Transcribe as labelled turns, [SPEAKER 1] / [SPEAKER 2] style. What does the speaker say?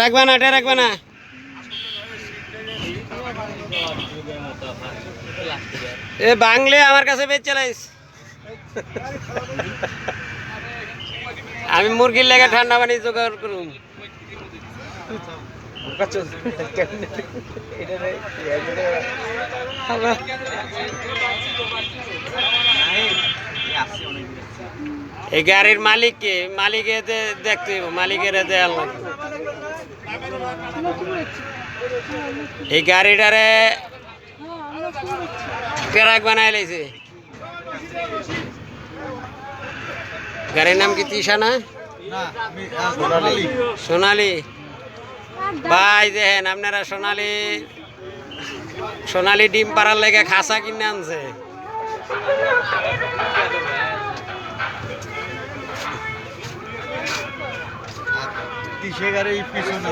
[SPEAKER 1] রাখবা না, রাখবা না। এ বাংলে আমার কাছে বেচ চালাইস। আমি মুরগির লেগে ঠান্ডা পানি জোগাড় করুন। এই গাড়ির মালিককে, মালিকের দেখতে মালিকের এই গাড়িটারে ট্রাক বানাই লাইছে। গাড়ির নাম কি তৃষা না? সোনালি। ভাই দেখেন আপনারা সোনালি ডিম পাড়ার লেগে খাসা কিনে আনছে।
[SPEAKER 2] গাড়ি পিছনে